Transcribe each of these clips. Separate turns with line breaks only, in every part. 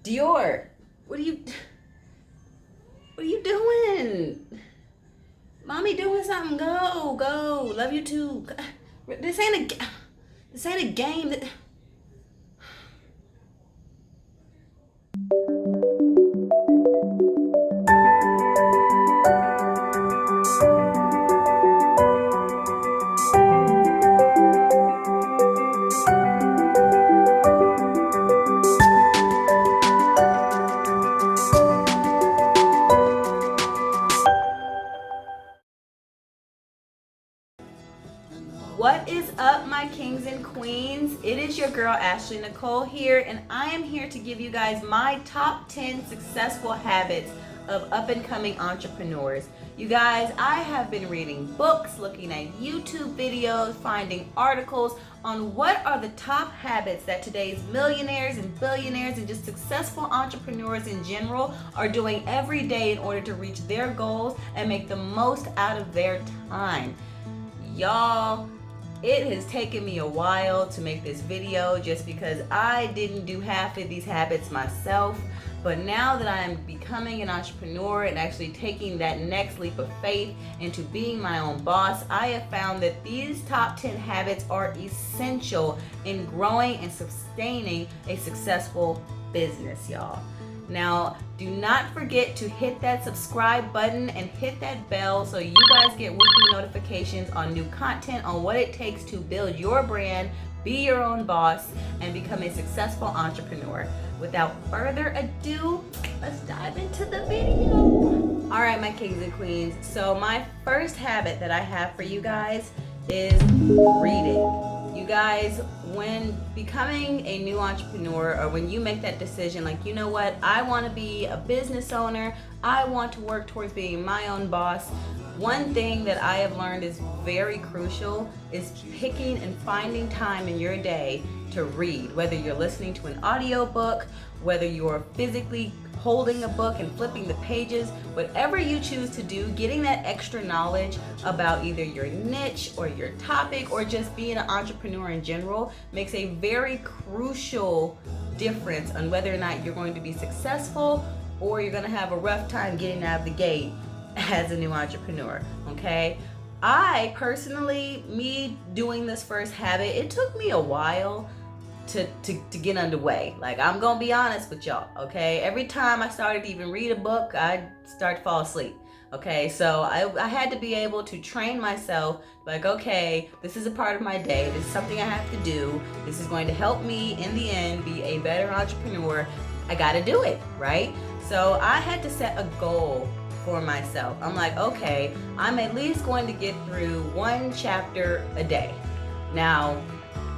Dior, what are you doing? Mommy doing something. Go. Love you too. This ain't a game. What is up, my kings and queens? It is your girl Ashley Nicole here, and I am here to give you guys my top 10 successful habits of up-and-coming entrepreneurs. You guys, I have been reading books, looking at YouTube videos, finding articles on what are the top habits that today's millionaires and billionaires and just successful entrepreneurs in general are doing every day in order to reach their goals and make the most out of their time. Y'all, it has taken me a while to make this video just because I didn't do half of these habits myself. But now that I am becoming an entrepreneur and actually taking that next leap of faith into being my own boss, I have found that these top 10 habits are essential in growing and sustaining a successful business, y'all. Now, do not forget to hit that subscribe button and hit that bell so you guys get weekly notifications on new content on what it takes to build your brand, be your own boss, and become a successful entrepreneur. Without further ado, let's dive into the video. All right, my kings and queens. So my first habit that I have for you guys is reading. You guys, when becoming a new entrepreneur, or when you make that decision, like, you know what, I want to be a business owner, I want to work towards being my own boss, one thing that I have learned is very crucial is picking and finding time in your day to read, whether you're listening to an audiobook, whether you're physically holding a book and flipping the pages, whatever you choose to do, getting that extra knowledge about either your niche or your topic or just being an entrepreneur in general makes a very crucial difference on whether or not you're going to be successful or you're going to have a rough time getting out of the gate as a new entrepreneur, okay? I personally, me doing this first habit, it took me a while to get underway. Like, I'm gonna be honest with y'all, okay? Every time I started to even read a book, I'd start to fall asleep, okay? So I had to be able to train myself, like, okay, this is a part of my day, this is something I have to do, this is going to help me in the end be a better entrepreneur, I gotta do it, right? So I had to set a goal for myself. I'm like, okay, I'm at least going to get through one chapter a day. Now,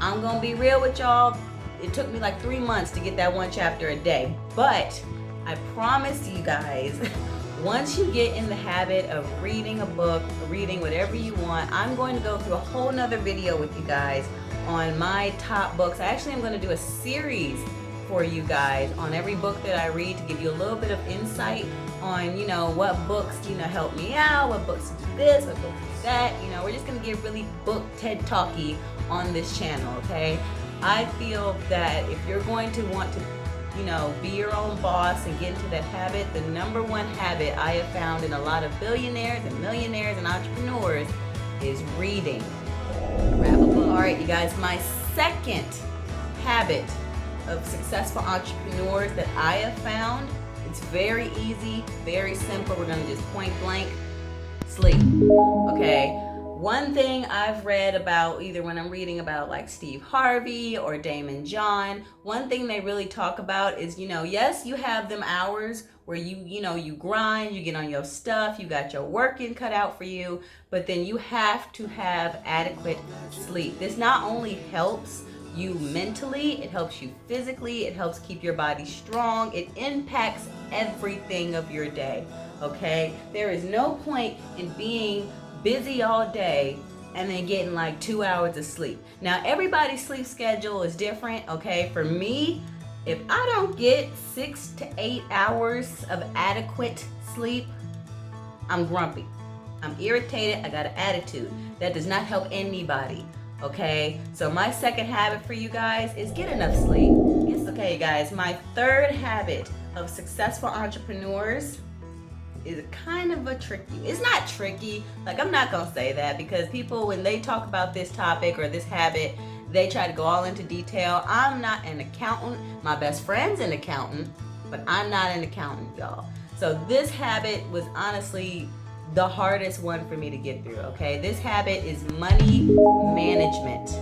I'm gonna be real with y'all, it took me like 3 months to get that one chapter a day, but I promise you guys, once you get in the habit of reading a book, reading whatever you want, I'm going to go through a whole nother video with you guys on my top books. I actually am going to do a series for you guys on every book that I read to give you a little bit of insight on, you know, what books, you know, help me out, what books do this, what books do that. You know, we're just gonna get really book TED Talky on this channel, okay? I feel that if you're going to want to, you know, be your own boss and get into that habit, the number one habit I have found in a lot of billionaires and millionaires and entrepreneurs is reading. Grab a book. All right, you guys, my second habit of successful entrepreneurs that I have found, it's very easy, very simple. We're gonna just point blank, sleep, okay? One thing I've read about, either when I'm reading about like Steve Harvey or Damon John, one thing they really talk about is, you know, yes, you have them hours where you know, you grind, you get on your stuff, you got your working cut out for you, but then you have to have adequate sleep. This not only helps you mentally, it helps you physically, it helps keep your body strong, it impacts everything of your day, okay? There is no point in being busy all day and then getting like 2 hours of sleep. Now, everybody's sleep schedule is different, okay? For me, if I don't get 6 to 8 hours of adequate sleep, I'm grumpy, I'm irritated, I got an attitude. That does not help anybody. Okay, so my second habit for you guys is get enough sleep. Get some Okay, guys, my third habit of successful entrepreneurs is kind of a tricky. It's not tricky. Like, I'm not gonna say that, because people, when they talk about this topic or this habit, they try to go all into detail. I'm not an accountant. My best friend's an accountant, but I'm not an accountant, y'all. So this habit was honestly the hardest one for me to get through, okay? This habit is money management.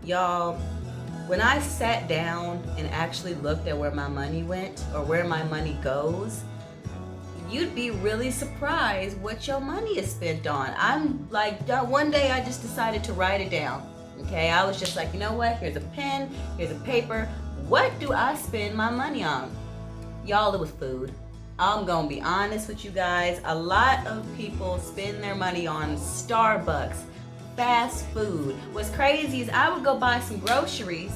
Y'all, when I sat down and actually looked at where my money went or where my money goes, you'd be really surprised what your money is spent on. I'm like, one day I just decided to write it down. Okay, I was just like, you know what? Here's a pen, here's a paper. What do I spend my money on? Y'all, it was food. I'm gonna be honest with you guys. A lot of people spend their money on Starbucks, fast food. What's crazy is I would go buy some groceries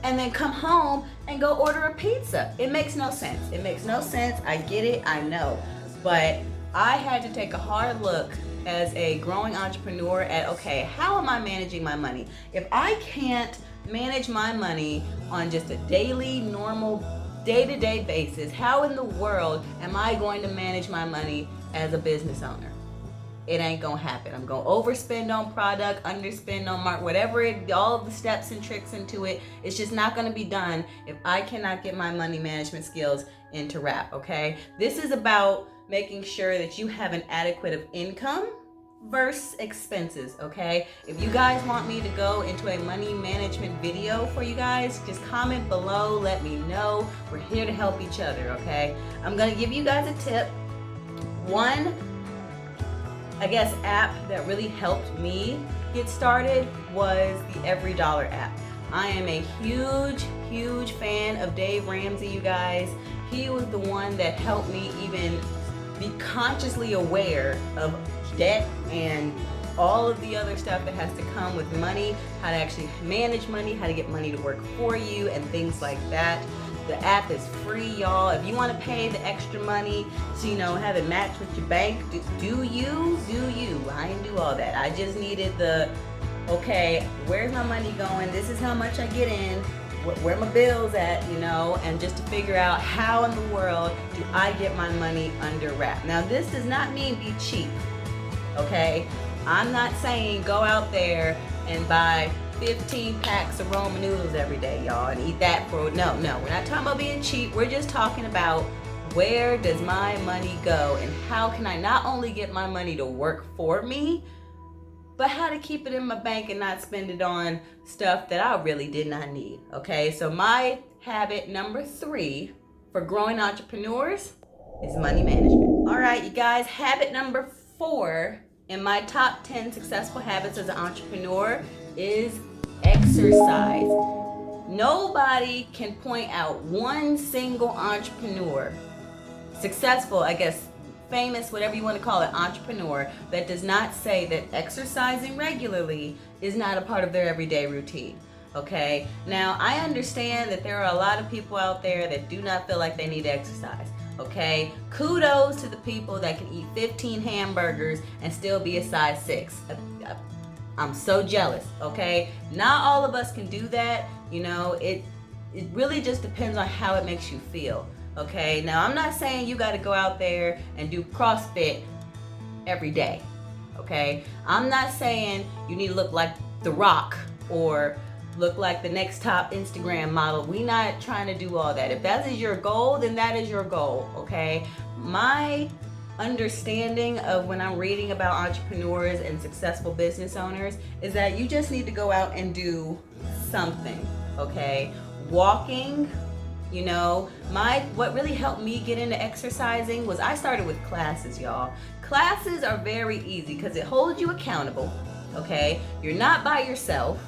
and then come home and go order a pizza. It makes no sense. It makes no sense. I get it, I know. But I had to take a hard look as a growing entrepreneur at, okay, how am I managing my money? If I can't manage my money on just a daily, normal, day-to-day basis, how in the world am I going to manage my money as a business owner? It ain't gonna happen. I'm gonna overspend on product, underspend on market, whatever it, all the steps and tricks into it. It's just not gonna be done if I cannot get my money management skills into wrap, okay? This is about making sure that you have an adequate of income versus expenses, okay? If you guys want me to go into a money management video for you guys, just comment below, let me know. We're here to help each other, okay? I'm gonna give you guys a tip. One, I guess, app that really helped me get started was the Every Dollar app. I am a huge fan of Dave Ramsey, you guys. He was the one that helped me even be consciously aware of debt and all of the other stuff that has to come with money, how to actually manage money, how to get money to work for you, and things like that. The app is free, y'all. If you want to pay the extra money to, have it match with your bank, do you. I didn't do all that. I just needed okay, where's my money going? This is how much I get in. Where my bills at, and just to figure out how in the world do I get my money under wrap. Now, this does not mean be cheap, okay? I'm not saying go out there and buy 15 packs of ramen noodles every day, y'all, and eat that for, no, we're not talking about being cheap. We're just talking about where does my money go and how can I not only get my money to work for me, but how to keep it in my bank and not spend it on stuff that I really did not need, okay? So my habit number 3 for growing entrepreneurs is money management. All right, you guys, habit number 4 in my top 10 successful habits as an entrepreneur is exercise. Nobody can point out one single entrepreneur, successful, I guess, famous, whatever you want to call it, entrepreneur, that does not say that exercising regularly is not a part of their everyday routine, okay? Now, I understand that there are a lot of people out there that do not feel like they need to exercise, okay? Kudos to the people that can eat 15 hamburgers and still be a size 6. I'm so jealous, okay? Not all of us can do that, it really just depends on how it makes you feel. Okay, now I'm not saying you got to go out there and do CrossFit every day, okay? I'm not saying you need to look like The Rock or look like the next top Instagram model. We not trying to do all that. If that is your goal, then that is your goal, okay? My understanding of when I'm reading about entrepreneurs and successful business owners is that you just need to go out and do something, okay? Walking, what really helped me get into exercising was I started with classes, y'all. Classes are very easy because it holds you accountable, okay? You're not by yourself,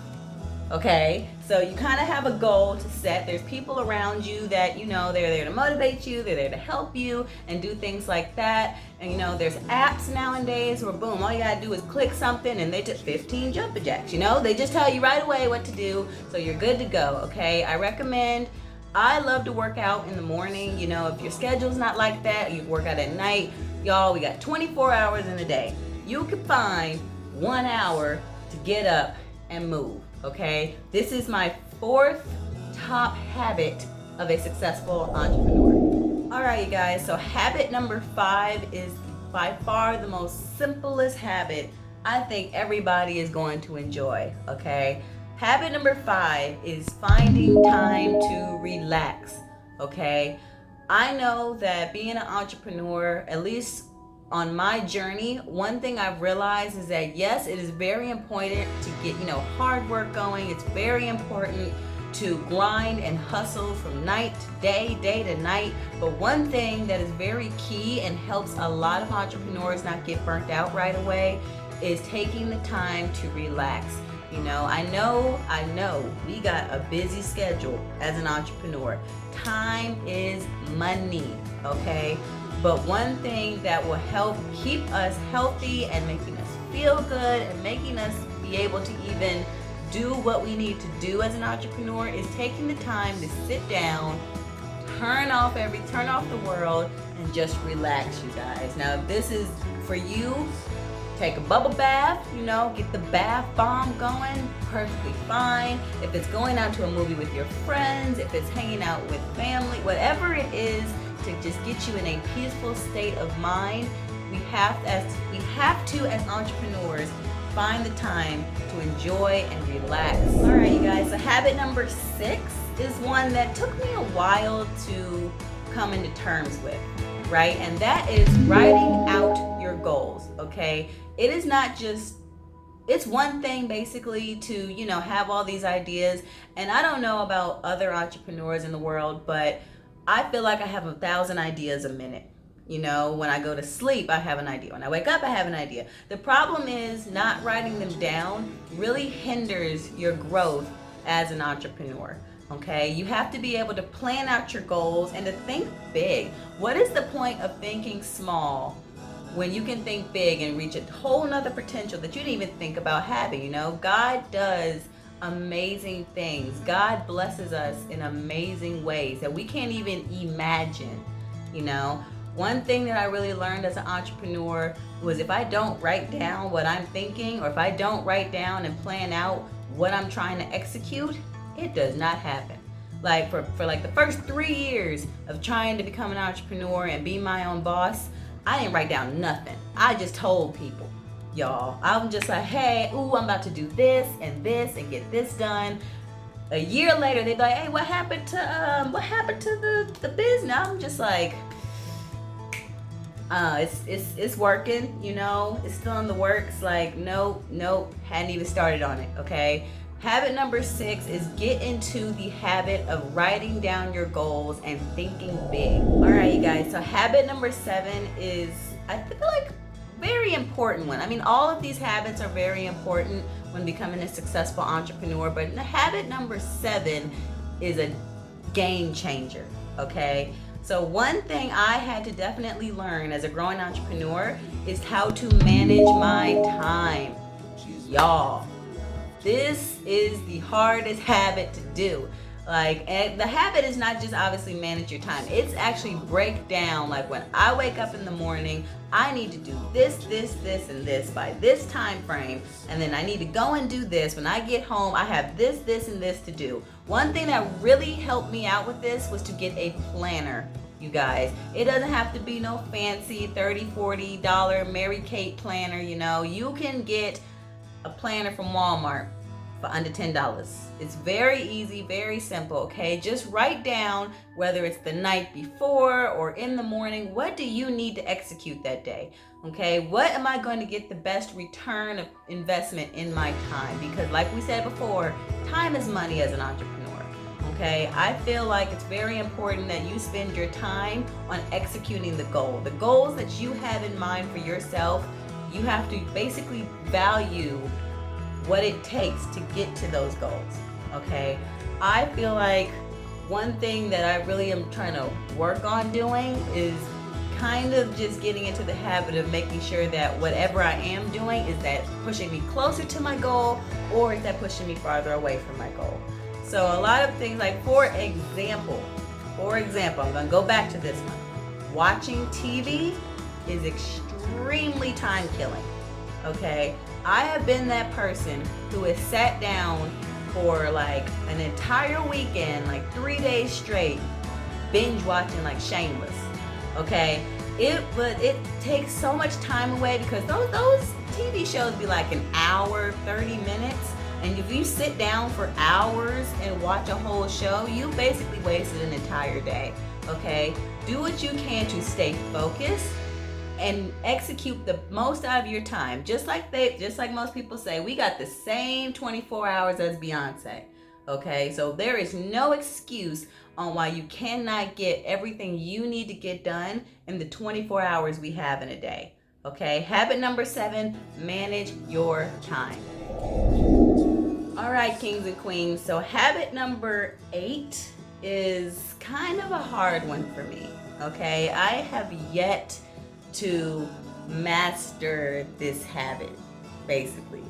okay? So you kind of have a goal to set. There's people around you that, they're there to motivate you, they're there to help you and do things like that. And there's apps nowadays where boom, all you gotta do is click something and they just 15 jumping jacks, they just tell you right away what to do, so you're good to go, okay? I love to work out in the morning. If your schedule's not like that, you work out at night. Y'all, we got 24 hours in a day. You can find 1 hour to get up and move, okay? This is my 4th top habit of a successful entrepreneur. All right, you guys, so habit number 5 is by far the most simplest habit I think everybody is going to enjoy, okay? Habit number 5 is finding time to relax, okay? I know that being an entrepreneur, at least on my journey, one thing I've realized is that yes, it is very important to get, hard work going. It's very important to grind and hustle from night to day to night. But one thing that is very key and helps a lot of entrepreneurs not get burnt out right away is taking the time to relax. I know we got a busy schedule as an entrepreneur. Time is money, okay? But one thing that will help keep us healthy and making us feel good and making us be able to even do what we need to do as an entrepreneur is taking the time to sit down, turn off the world, and just relax, you guys. Now, if this is for you, take a bubble bath, get the bath bomb going, perfectly fine. If it's going out to a movie with your friends, if it's hanging out with family, whatever it is to just get you in a peaceful state of mind, we have to as entrepreneurs find the time to enjoy and relax. All right, you guys, so habit number 6 is one that took me a while to come into terms with, right? And that is writing out your goals, okay? It is not just, it's one thing basically to, have all these ideas. And I don't know about other entrepreneurs in the world, but I feel like I have 1,000 ideas a minute. When I go to sleep, I have an idea. When I wake up, I have an idea. The problem is not writing them down really hinders your growth as an entrepreneur. Okay, you have to be able to plan out your goals and to think big. What is the point of thinking small when you can think big and reach a whole nother potential that you didn't even think about having? God does amazing things. God blesses us in amazing ways that we can't even imagine. One thing that I really learned as an entrepreneur was if I don't write down what I'm thinking, or if I don't write down and plan out what I'm trying to execute, it does not happen. Like for the first 3 years of trying to become an entrepreneur and be my own boss, I didn't write down nothing. I just told people, y'all. I'm just like, hey, I'm about to do this and get this done. A year later, they'd be like, hey, what happened to the business? I'm just like, it's working, it's still in the works. Like, nope, hadn't even started on it, okay? Habit number 6 is get into the habit of writing down your goals and thinking big. All right, you guys, so habit number 7 is, I feel like, very important one. I mean, all of these habits are very important when becoming a successful entrepreneur, but the habit number 7 is a game changer, okay? So one thing I had to definitely learn as a growing entrepreneur is how to manage my time. Y'all, this is the hardest habit to do. And the habit is not just obviously manage your time. It's actually break down, like when I wake up in the morning, I need to do this, and this by this time frame. And then I need to go and do this. When I get home, I have this, and this to do. One thing that really helped me out with this was to get a planner, you guys. It doesn't have to be no fancy $30, $40 Mary Kate planner, You can get a planner from Walmart for under $10. It's very easy, very simple, okay? Just write down, whether it's the night before or in the morning, what do you need to execute that day, okay? What am I going to get the best return of investment in my time? Because like we said before, time is money as an entrepreneur, okay? I feel like it's very important that you spend your time on executing the goal. The goals that you have in mind for yourself, you have to basically value what it takes to get to those goals, okay? I feel like one thing that I really am trying to work on doing is kind of just getting into the habit of making sure that whatever I am doing, is that pushing me closer to my goal, or is that pushing me farther away from my goal? So a lot of things, like for example, I'm gonna go back to this one. Watching TV is extremely time killing, okay? I have been that person who has sat down for like an entire weekend, like 3 days straight, binge watching like Shameless. Okay, but it takes so much time away because those TV shows be like an hour, 30 minutes. And if you sit down for hours and watch a whole show, you basically wasted an entire day. Okay, do what you can to stay focused and execute the most out of your time. Just like most people say, we got the same 24 hours as Beyonce. Okay, so there is no excuse on why you cannot get everything you need to get done in the 24 hours we have in a day. Okay, habit number 7, manage your time. All right, kings and queens. So habit number 8 is kind of a hard one for me. Okay, I have yet to master this habit, basically.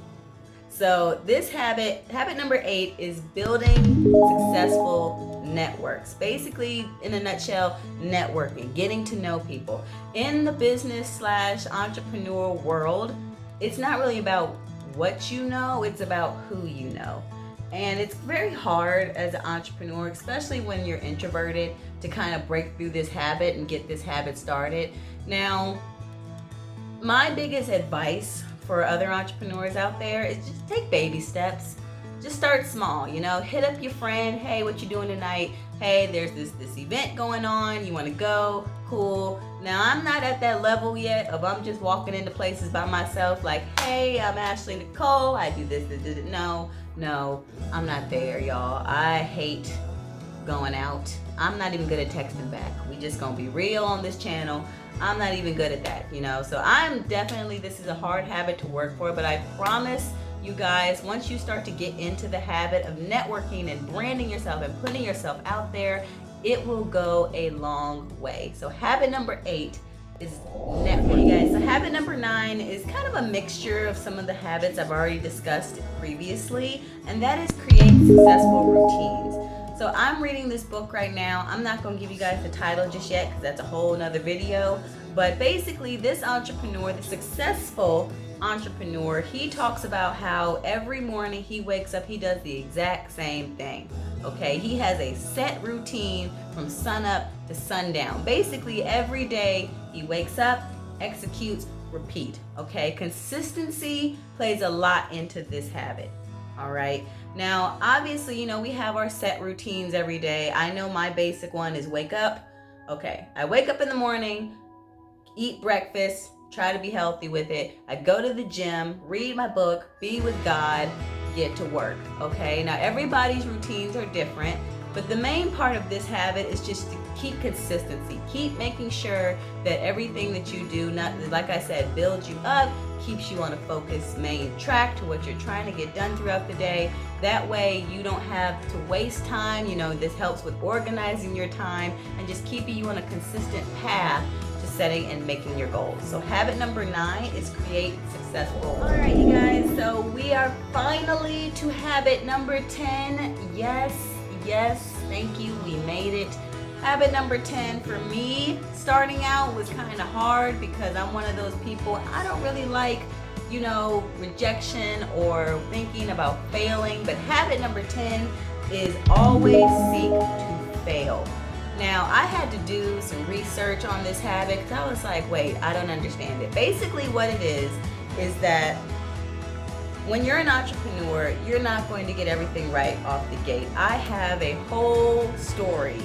So this habit number 8 is building successful networks. Basically, in a nutshell, networking, getting to know people. In the business/entrepreneur world, it's not really about what you know, it's about who you know. And it's very hard as an entrepreneur, especially when you're introverted, to kind of break through this habit and get this habit started. Now, my biggest advice for other entrepreneurs out there is just take baby steps. Just start small, hit up your friend. Hey, what you doing tonight? Hey, there's this event going on. You want to go? Cool. Now, I'm not at that level yet of I'm just walking into places by myself like, hey, I'm Ashley Nicole. I do this. No, I'm not there, y'all. I hate going out. I'm not even good at texting back. We just gonna be real on this channel. I'm not even good at that, So this is a hard habit to work for, but I promise you guys, once you start to get into the habit of networking and branding yourself and putting yourself out there, it will go a long way. So habit number 8 is networking, guys. So habit number 9 is kind of a mixture of some of the habits I've already discussed previously, and that is create successful routines. So I'm reading this book right now. I'm not going to give you guys the title just yet because that's a whole nother video. But basically, this entrepreneur, the successful entrepreneur, he talks about how every morning he wakes up, he does the exact same thing. Okay, he has a set routine from sunup to sundown. Basically, every day he wakes up, executes, repeat. Okay, consistency plays a lot into this habit. All right. Now, obviously, we have our set routines every day. I know my basic one is wake up. Okay, I wake up in the morning, eat breakfast, try to be healthy with it. I go to the gym, read my book, be with God, get to work. Okay, now everybody's routines are different, but the main part of this habit is just to keep consistency. Keep making sure that everything that you do, not like I said, builds you up, keeps you on a focused main track to what you're trying to get done throughout the day. That way you don't have to waste time. This helps with organizing your time and just keeping you on a consistent path to setting and making your goals. So habit number 9 is create successful goals. All right, you guys, so we are finally to habit number 10. Yes, thank you, we made it. Habit number 10 for me, starting out was kind of hard because I'm one of those people, I don't really like, rejection or thinking about failing. But habit number 10 is always seek to fail. Now, I had to do some research on this habit because I was like, wait, I don't understand it. Basically what it is that when you're an entrepreneur, you're not going to get everything right off the gate. I have a whole story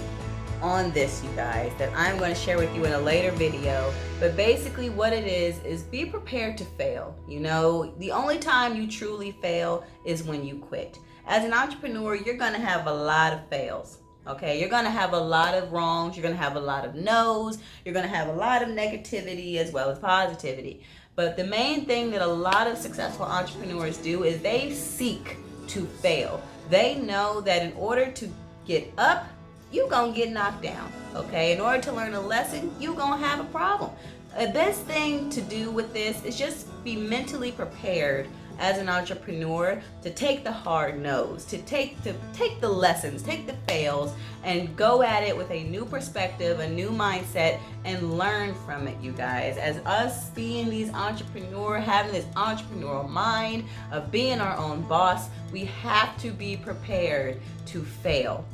on this, you guys, that I'm going to share with you in a later video. But basically what it is be prepared to fail. The only time you truly fail is when you quit. As an entrepreneur, you're going to have a lot of fails. Okay, you're going to have a lot of wrongs, you're going to have a lot of no's, you're going to have a lot of negativity as well as positivity. But the main thing that a lot of successful entrepreneurs do is they seek to fail. They know that in order to get up, you're going to get knocked down. Okay, in order to learn a lesson, you're going to have a problem. The best thing to do with this is just be mentally prepared as an entrepreneur to take the hard no's, to take the lessons, take the fails, and go at it with a new perspective, a new mindset, and learn from it, you guys. As us being these entrepreneurs, having this entrepreneurial mind of being our own boss, we have to be prepared to fail.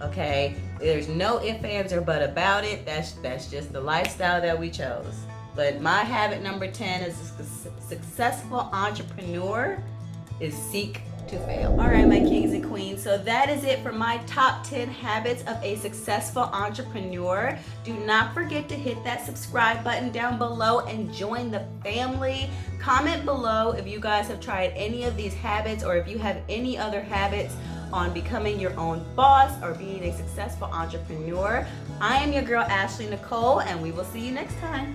Okay, there's no ifs, ands, or but about it. That's just the lifestyle that we chose. But my habit number 10 as a successful entrepreneur is seek to fail. All right, my kings and queens. So that is it for my top 10 habits of a successful entrepreneur. Do not forget to hit that subscribe button down below and join the family. Comment below if you guys have tried any of these habits or if you have any other habits on becoming your own boss or being a successful entrepreneur. I am your girl, Ashley Nicole, and we will see you next time.